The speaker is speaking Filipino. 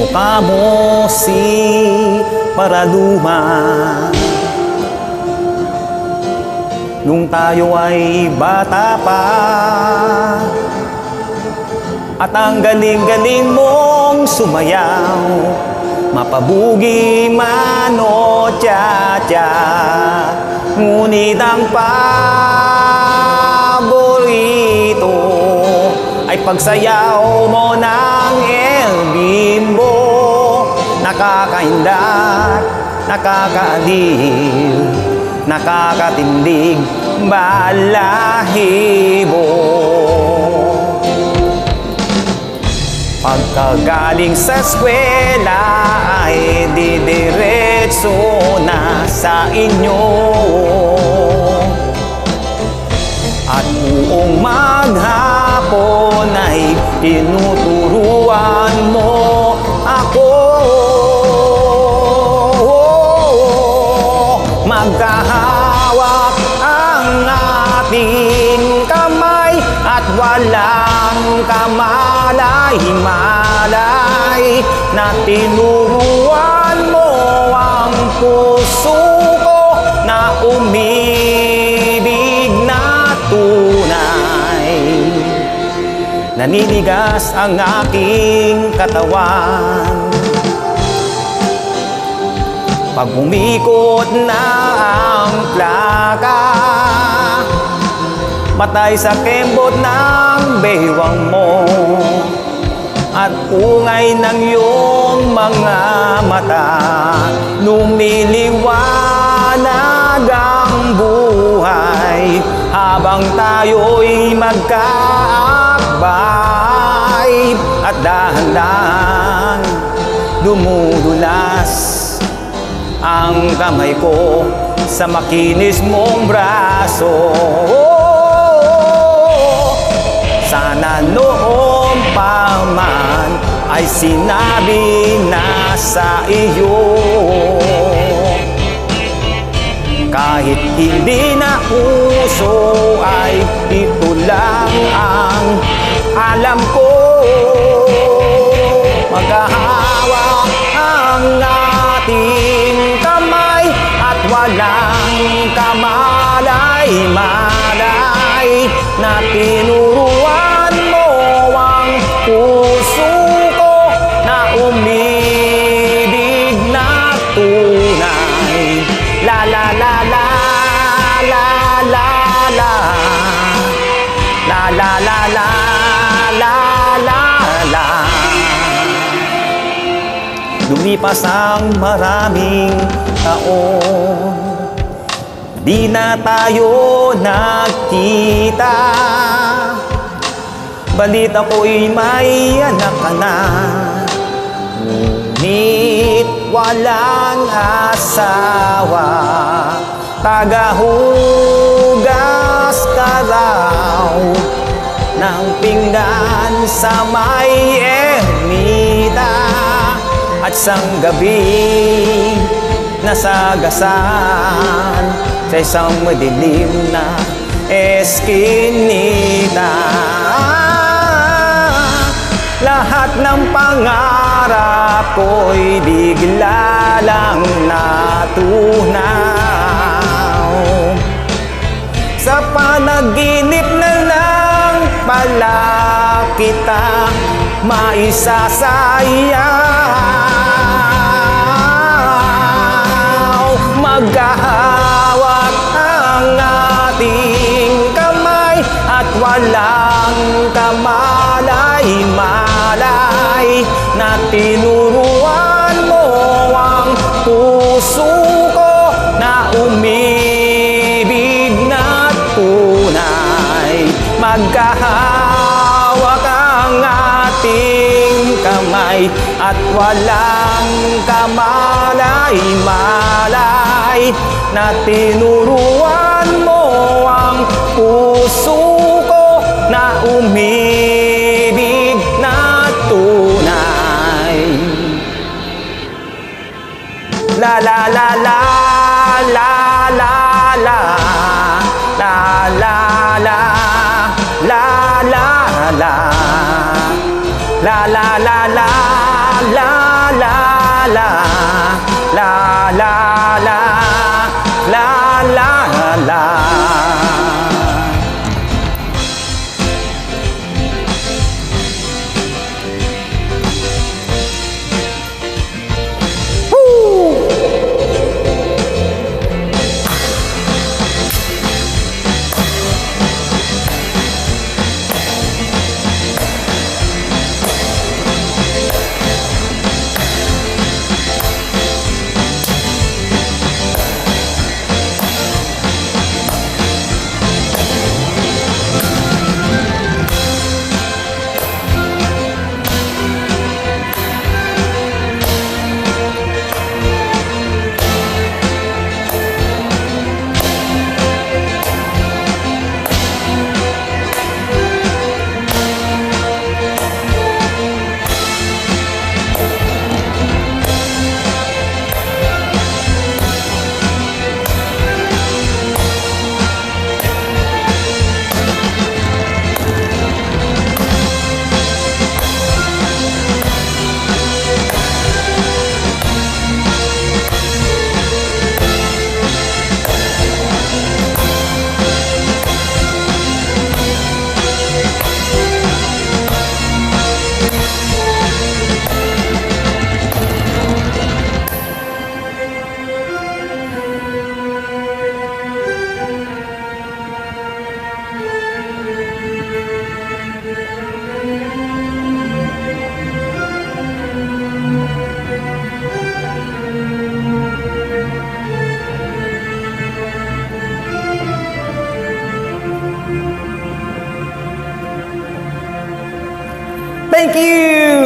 Kamukha mo si Paraduma nung tayo ay bata pa, at ang galing-galing mong sumayaw, mapabugi man o tya-tya. Ngunit ang paborito ay pagsayaw mo ng El Bimbo. Nakakaindat, nakakaaliw, nakakatindig, balahibo. Pagkagaling sa eskwela ay didiretso na sa inyo, at buong maghapon ay tinuturuan mo ako. Magkahawak ang ating kamay at walang kamalay-malay, na tinuruan mo ang puso ko na umibig na tunay. Naninigas ang aking katawan pag umikot na ang plaka, matay sa kembot ng baywang mo, at ungay ng iyong mga mata. Lumiliwanag ang buhay habang tayo'y magkaakbay, at dahan-dahan dumudulas ang kamay ko sa makinis mong braso. Sana noon pa man ay sinabi na sa iyo, kahit hindi na uso ay ito lang ang alam ko. Maghahawak ang ating kamay at walang kamalay-malay, na tinuruan mo ang puso ko na umibig na tunay. La la la la la la la la la la la la la la. Lumipas ang maraming taon, di na tayo nagkita. Balita ko'y may anak ka na, ngunit walang asawa. Tagahugas ka raw ng pinggan sa may ermita, at sang gabi nasagasan sa isang madilim na eskinita. Lahat ng pangarap ko'y bigla lang natunaw. Sa panaginip na lang pala kita maisasayaw. Maghahawak ang ating kamay at walang kamalay-malay, na tinuruan mo ang puso ko na umibig na tunay. Maghahawak ang ating kamay at walang kamalay-malay, na tinuruan mo ang puso ko na umibig na tunay. La la la la la la la la la la la la la la la la la la la la la la la la la. Thank you!